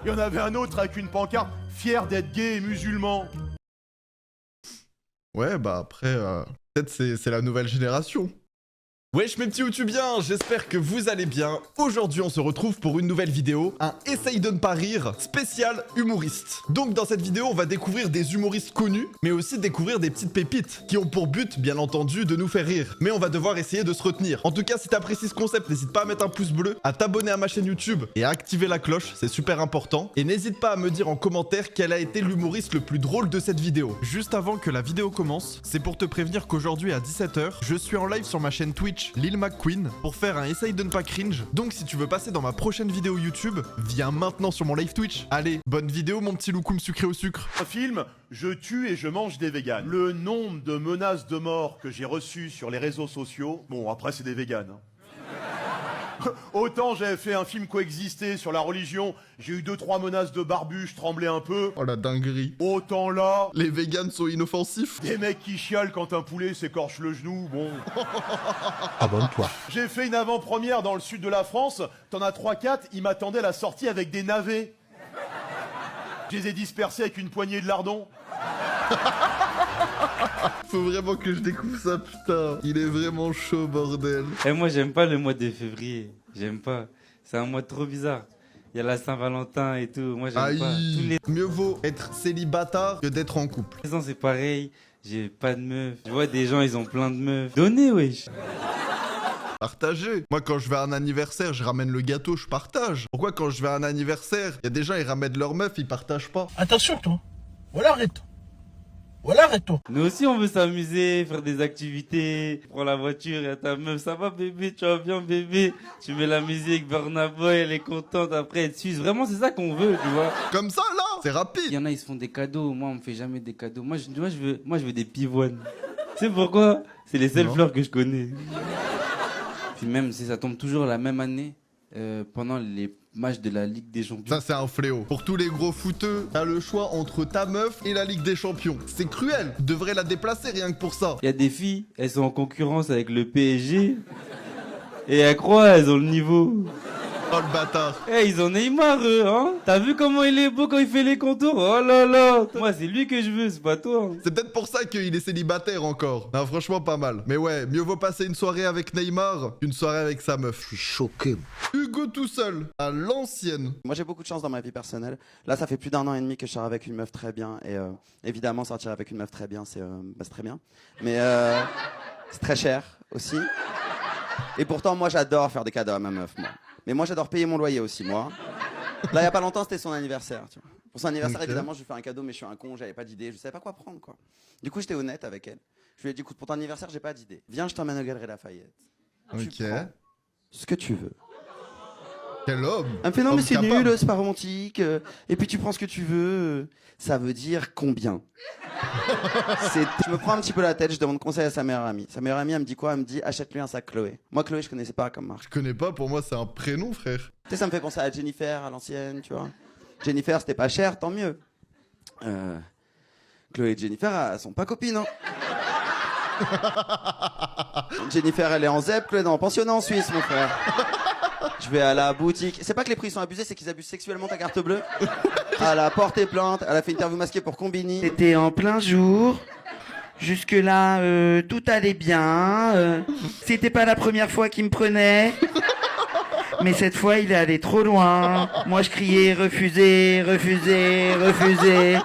Il y en avait un autre avec une pancarte fier d'être gay et musulman. Ouais, bah après, peut-être c'est la nouvelle génération. Wesh mes petits youtubiens, j'espère que vous allez bien. Aujourd'hui on se retrouve pour une nouvelle vidéo, un Essaye de ne pas rire spécial humoriste. Donc dans cette vidéo on va découvrir des humoristes connus, mais aussi découvrir des petites pépites qui ont pour but bien entendu de nous faire rire. Mais on va devoir essayer de se retenir. En tout cas si t'apprécies ce concept, n'hésite pas à mettre un pouce bleu, à t'abonner à ma chaîne YouTube et à activer la cloche, c'est super important. Et n'hésite pas à me dire en commentaire quel a été l'humoriste le plus drôle de cette vidéo. Juste avant que la vidéo commence, c'est pour te prévenir qu'aujourd'hui à 17 h, je suis en live sur ma chaîne Twitch Lil McQueen pour faire un Essaye de ne pas cringe. Donc si tu veux passer dans ma prochaine vidéo YouTube, viens maintenant sur mon live Twitch. Allez, bonne vidéo mon petit loukoum sucré au sucre. Un film, je tue et je mange des véganes. Le nombre de menaces de mort que j'ai reçues sur les réseaux sociaux, bon après c'est des véganes. Hein. Autant j'avais fait un film Coexister sur la religion, j'ai eu 2-3 menaces de barbu, je tremblais un peu. Oh la dinguerie. Autant là, Les véganes sont inoffensifs. des mecs qui chialent quand un poulet s'écorche le genou, bon. Abonne-toi. J'ai fait une avant-première dans le sud de la France, t'en as 3-4, ils m'attendaient à la sortie avec des navets. Je les ai dispersés avec une poignée de lardons. Faut vraiment que je découvre ça, putain. Il est vraiment chaud, bordel. Et moi, j'aime pas le mois de février. J'aime pas. C'est un mois trop bizarre. Il y a la Saint-Valentin et tout. Moi, j'aime Aïe. pas. Tous les Mieux vaut être célibataire que d'être en couple. ans, c'est pareil. J'ai pas de meuf. Je vois des gens, ils ont plein de meufs. Donnez, wesh. Partagez. Moi, quand je vais à un anniversaire, je ramène le gâteau, je partage. Pourquoi quand je vais à un anniversaire, il y a des gens, ils ramènent leur meuf, ils partagent pas? Attention, toi. Voilà, arrête. Voilà, arrête-toi. Nous aussi, on veut s'amuser, faire des activités. Prends la voiture, y a ta meuf. Ça va, bébé? Tu vas bien, bébé? Tu mets la musique, Burna Boy, elle est contente. Après, elle te suce. Vraiment, c'est ça qu'on veut, tu vois. Comme ça, là, c'est Il rapide. y en a, ils se font des cadeaux. Moi, on me fait jamais des cadeaux. Moi, je veux des pivoines. Tu sais pourquoi? C'est les seules Non. fleurs que je connais. Puis même, si ça tombe toujours la même année, pendant les matchs de la Ligue des Champions. Ça, c'est un fléau. Pour tous les gros footeux, t'as le choix entre ta meuf et la Ligue des Champions. C'est cruel. Tu devrais la déplacer rien que pour ça. Il y a des filles, elles sont en concurrence avec le PSG. Et elles croient, elles ont le niveau. Oh, le bâtard. Eh, ils ont Neymar, eux, hein? T'as vu comment il est beau quand il fait les contours? Oh là là! Moi, c'est lui que je veux, c'est pas toi. C'est peut-être pour ça qu'il est célibataire encore. Non, franchement, pas mal. Mais ouais, mieux vaut passer une soirée avec Neymar qu'une soirée avec sa meuf. Je suis choqué. Hugo tout seul, à l'ancienne. Moi j'ai beaucoup de chance dans ma vie personnelle. Là ça fait plus d'1 an et demi que je sors avec une meuf très bien. Et évidemment sortir avec une meuf très bien c'est très bien. Mais c'est très cher aussi. Et pourtant moi j'adore faire des cadeaux à ma meuf moi. Mais moi j'adore payer mon loyer aussi moi. Là il y a pas longtemps c'était son anniversaire. Tu vois. Pour son anniversaire Ok. évidemment je lui fais un cadeau mais je suis un con, j'avais pas d'idée, je savais pas quoi prendre quoi. Du coup j'étais honnête avec elle. Je lui ai dit écoute pour ton anniversaire j'ai pas d'idée. Viens je t'emmène au Galeries Lafayette. Tu Ok. prends ce que tu veux. Quel homme. Elle me fait non Homme mais c'est capable. nul, c'est pas romantique. Et puis tu prends ce que tu veux. Ça veut dire combien? Je me prends un petit peu la tête, je demande conseil à sa meilleure amie. Sa meilleure amie elle me dit quoi? Elle me dit achète-lui un sac Chloé. Moi Chloé je connaissais pas comme marque. Je connais pas, pour moi, c'est un prénom, frère. Tu sais ça me fait penser à Jennifer à l'ancienne, tu vois. Jennifer c'était pas cher, tant mieux. Chloé et Jennifer elles sont pas copines hein. Jennifer elle est en ZEP, Chloé est en pensionnat en Suisse mon frère. Je vais à la boutique. C'est pas que les prix sont abusés, c'est qu'ils abusent sexuellement ta carte bleue. Elle a porté plainte, elle a fait une interview masquée pour Combini. C'était en plein jour. Jusque-là, tout allait bien. C'était pas la première fois qu'il me prenait. Mais cette fois, il est allé trop loin. Moi, je criais refuser, refuser, refuser.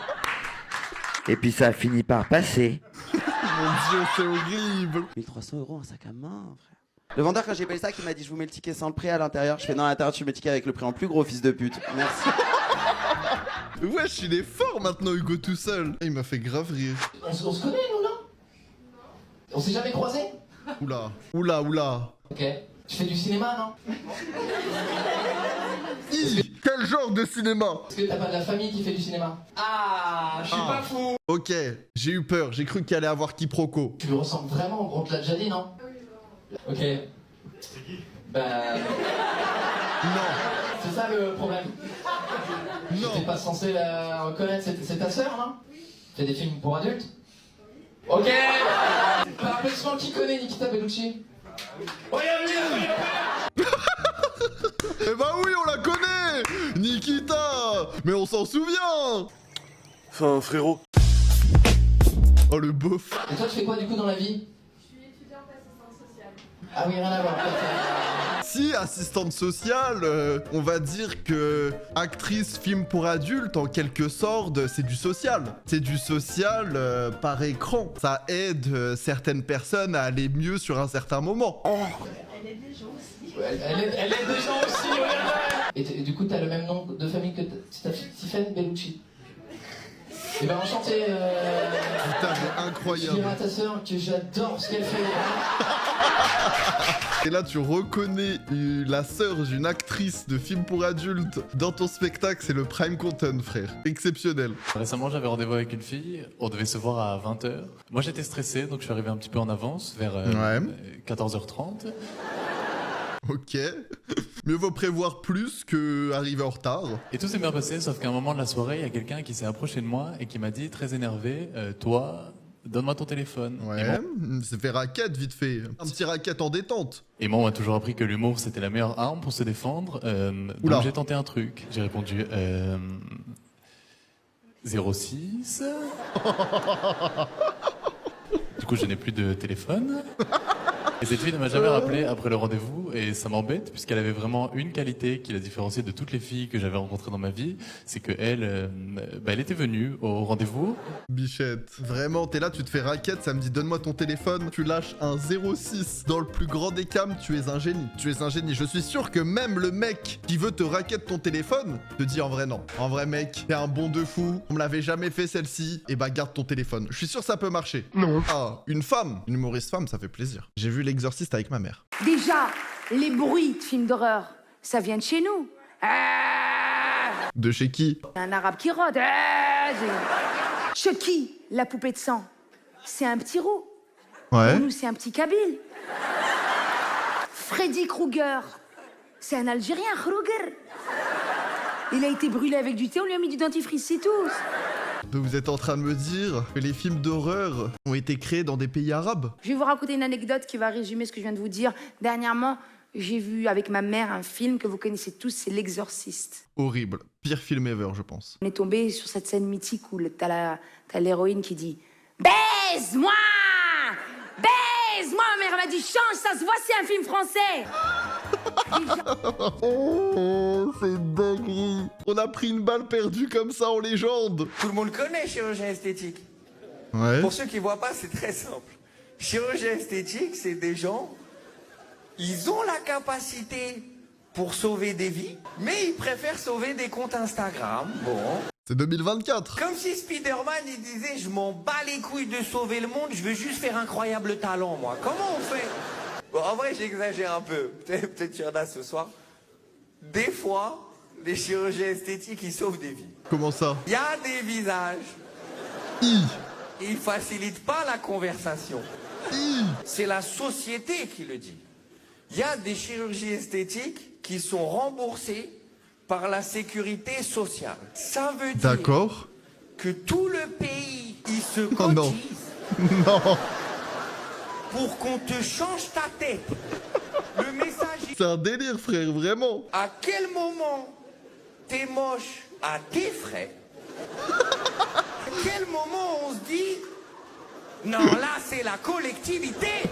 Et puis ça a fini par passer. Mon Dieu, c'est horrible. 1300 € un sac à main, frère. Le vendeur, quand j'ai payé ça, il m'a dit je vous mets le ticket sans le prix à l'intérieur. Je fais non, à l'intérieur, tu mets le ticket avec le prix en plus gros, fils de pute. Merci. Wesh, il est fort maintenant, Hugo tout seul. Il m'a fait grave rire. On se connaît, nous, là? On s'est jamais croisés? Oula, oula, oula. Ok. Tu fais du cinéma, non? Quel genre de cinéma? Est-ce que t'as pas de la famille qui fait du cinéma? Ah, je suis pas fou! Ok, j'ai eu peur, j'ai cru qu'il allait avoir quiproquo. Tu lui ressembles vraiment au gros de la Jadi, non? Ok. C'est qui? Bah... Non, C'est ça le problème. T'es non. pas censé la reconnaître, c'est ta sœur, non? Fais des films pour adultes? Ok! Applaudissements, qui connaît Nikita Bellucci? Oh, y'a lui, Eh bah oui, on la connaît. Nikita! Mais on s'en souvient! Enfin, frérot. Oh le beauf. Et toi, tu fais quoi du coup dans la vie? Je suis étudiante assistante sociale. Ah oui, rien à voir. Si, assistante sociale, on va dire que actrice film pour adultes, en quelque sorte, c'est du social. C'est du social par écran. Ça aide certaines personnes à aller mieux sur un certain moment. Elle aide les gens aussi. Elle aide des gens aussi, regarde. Et du coup, t'as le même nom de famille que ta fille, Tiffany Bellucci. Eh ben enchanté. Putain, mais Je dirais incroyable. à ta sœur que j'adore ce qu'elle fait. Et là, tu reconnais la sœur d'une actrice de film pour adultes dans ton spectacle, c'est le prime content, frère. Exceptionnel. Récemment, j'avais rendez-vous avec une fille. On devait se voir à 20h. Moi, j'étais stressé, donc je suis arrivé un petit peu en avance, vers 14h30. Ok. Mieux vaut prévoir plus que arriver en retard. Et tout s'est bien passé, sauf qu'à un moment de la soirée, il y a quelqu'un qui s'est approché de moi et qui m'a dit, très énervé, toi, donne-moi ton téléphone. Ouais, c'est fait raquette vite fait. Un petit raquette en détente. Et moi, on m'a toujours appris que l'humour, c'était la meilleure arme pour se défendre. Oula. Donc j'ai tenté un truc. J'ai répondu 06. Du coup, je n'ai plus de téléphone. Et cette fille ne m'a jamais rappelé après le rendez-vous et ça m'embête puisqu'elle avait vraiment une qualité qui la différenciait de toutes les filles que j'avais rencontrées dans ma vie, c'est que elle était venue au rendez-vous. Bichette. Vraiment, t'es là, tu te fais raquette, ça me dit donne-moi ton téléphone, tu lâches un 06. Dans le plus grand des cams, tu es un génie. Tu es un génie. Je suis sûr que même le mec qui veut te raquette ton téléphone te dit en vrai non. En vrai mec, t'es un bon de fou, on me l'avait jamais fait celle-ci, et bah garde ton téléphone. Je suis sûr que ça peut marcher. Non. Ah, une femme, une humoriste femme, ça fait plaisir. J'ai vu L'Exorciste avec ma mère. Déjà, les bruits de films d'horreur, ça vient de chez nous. De chez qui? Un arabe qui rôde. Chucky, la poupée de sang, c'est un petit roux. Ouais. Pour nous, c'est un petit kabyle. Freddy Krueger, c'est un Algérien, Krueger. Il a été brûlé avec du thé, on lui a mis du dentifrice, c'est tout. Donc vous êtes en train de me dire que les films d'horreur ont été créés dans des pays arabes? Je vais vous raconter une anecdote qui va résumer ce que je viens de vous dire. Dernièrement, j'ai vu avec ma mère un film que vous connaissez tous, c'est L'Exorciste. Horrible. Pire film ever, je pense. On est tombé sur cette scène mythique où t'as l'héroïne qui dit « Baise-moi! Baise-moi !» Ma mère m'a dit « Change, ça se voit, c'est un film français !» Oh, c'est dinguerie. On a pris une balle perdue comme ça en légende. Tout le monde connaît chirurgien esthétique. Ouais. Pour ceux qui voient pas, c'est très simple. Chirurgien esthétique, c'est des gens, ils ont la capacité pour sauver des vies, mais ils préfèrent sauver des comptes Instagram. Bon. C'est 2024. Comme si Spider-Man, il disait, je m'en bats les couilles de sauver le monde, je veux juste faire incroyable talent, moi. Comment on fait? Bon, en vrai, j'exagère un peu. Peut-être qu'il y en a ce soir. Des fois, les chirurgiens esthétiques, ils sauvent des vies. Comment ça? Il y a des visages. Ils facilitent pas la conversation. C'est la société qui le dit. Il y a des chirurgies esthétiques qui sont remboursées par la sécurité sociale. Ça veut dire que tout le pays, il se cotise pour qu'on te change ta tête. Le message... C'est un délire, frère, vraiment. À quel moment t'es moche à tes frais? À quel moment on se dit non, là c'est la collectivité?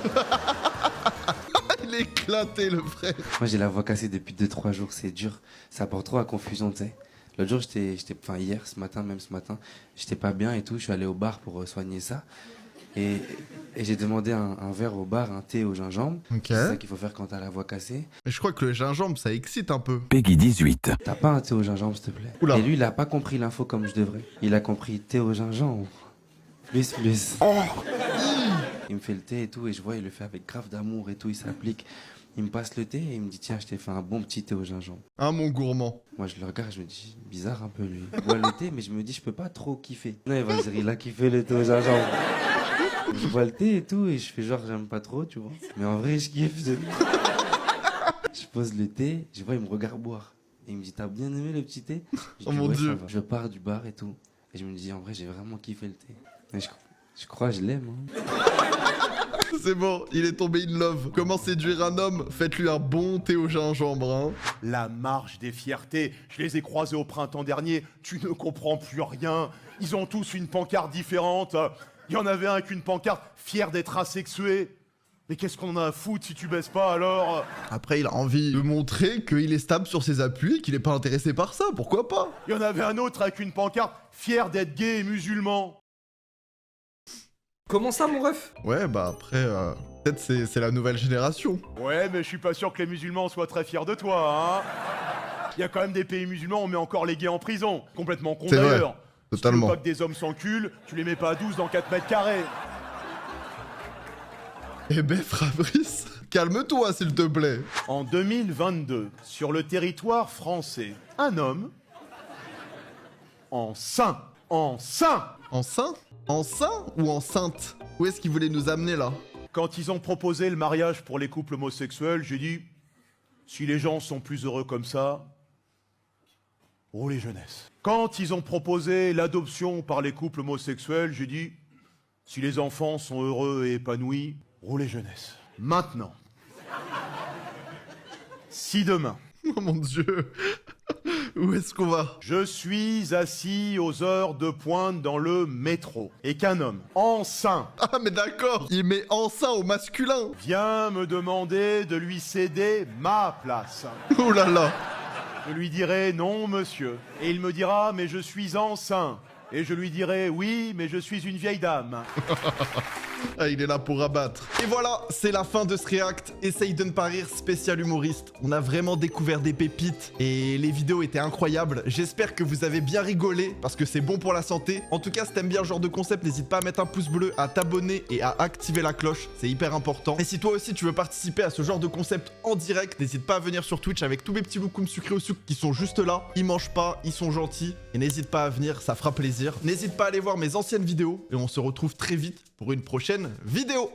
Il est éclaté, le frère. Moi j'ai la voix cassée depuis 2-3 jours, c'est dur. Ça porte trop à confusion, tu sais. L'autre jour, hier, ce matin, j'étais pas bien et tout. Je suis allé au bar pour soigner ça. Et j'ai demandé un verre au bar, un thé au gingembre. Ok. C'est ça qu'il faut faire quand t'as la voix cassée. Mais je crois que le gingembre, ça excite un peu. Peggy 18. T'as pas un thé au gingembre, s'il te plaît? Oula. Et lui, il a pas compris l'info comme je devrais. Il a compris thé au gingembre. Plus. Il me fait le thé et tout, et je vois, il le fait avec grave d'amour et tout, il s'applique. Il me passe le thé et il me dit, tiens, je t'ai fait un bon petit thé au gingembre. Ah, mon gourmand. Moi, je le regarde, je me dis, bizarre un peu lui. Je bois le thé, mais je me dis, je peux pas trop kiffer. Non, il va dire, il a kiffé le thé au gingembre. Je bois le thé et tout, et je fais genre, j'aime pas trop, tu vois. Mais en vrai, je kiffe. Je pose le thé, je vois, il me regarde boire. Et il me dit, t'as bien aimé le petit thé? Oh mon Dieu. Je pars du bar et tout. Et je me dis, en vrai, j'ai vraiment kiffé le thé. Et je crois que je l'aime. Hein. C'est bon, il est tombé in love. Comment séduire un homme? Faites-lui un bon thé au gingembre, hein. La marche des fiertés, je les ai croisés au printemps dernier, tu ne comprends plus rien. Ils ont tous une pancarte différente. Il y en avait un avec une pancarte fier d'être asexué. Mais qu'est-ce qu'on en a à foutre si tu baisses pas alors? Après, il a envie de montrer qu'il est stable sur ses appuis et qu'il est pas intéressé par ça, pourquoi pas? Il y en avait un autre avec une pancarte fier d'être gay et musulman. Comment ça, mon ref? Ouais, bah après, peut-être c'est la nouvelle génération. Ouais, mais je suis pas sûr que les musulmans soient très fiers de toi, hein. Il y a quand même des pays musulmans, on met encore les gays en prison. Complètement con C'est vrai, d'ailleurs. totalement. Si tu veux pas que des hommes s'enculent, tu les mets pas à 12 dans 4 mètres carrés. Eh ben, Fabrice, calme-toi, s'il te plaît. En 2022, sur le territoire français, un homme enceint. Enceint Enceint ou enceinte? Où est-ce qu'il voulait nous amener là? Quand ils ont proposé le mariage pour les couples homosexuels, j'ai dit, si les gens sont plus heureux comme ça, roulez jeunesse. Quand ils ont proposé l'adoption par les couples homosexuels, j'ai dit, si les enfants sont heureux et épanouis, roulez jeunesse. Maintenant, si demain, Oh mon Dieu. Où est-ce qu'on va? je suis assis aux heures de pointe dans le métro et qu'un homme enceint Ah mais d'accord, il met enceint au masculin. vient me demander de lui céder ma place, Oh là là. je lui dirai non monsieur. Et il me dira mais je suis enceint. Et je lui dirai oui mais je suis une vieille dame. Ah, il est là pour abattre. Et voilà, c'est la fin de ce react. Essaye de ne pas rire, spécial humoriste. On a vraiment découvert des pépites et les vidéos étaient incroyables. J'espère que vous avez bien rigolé parce que c'est bon pour la santé. En tout cas, si t'aimes bien ce genre de concept, n'hésite pas à mettre un pouce bleu, à t'abonner et à activer la cloche. C'est hyper important. Et si toi aussi tu veux participer à ce genre de concept en direct, n'hésite pas à venir sur Twitch avec tous mes petits loukoums sucrés au sucre qui sont juste là. Ils mangent pas, ils sont gentils. Et n'hésite pas à venir, ça fera plaisir. N'hésite pas à aller voir mes anciennes vidéos et on se retrouve très vite pour une prochaine vidéo.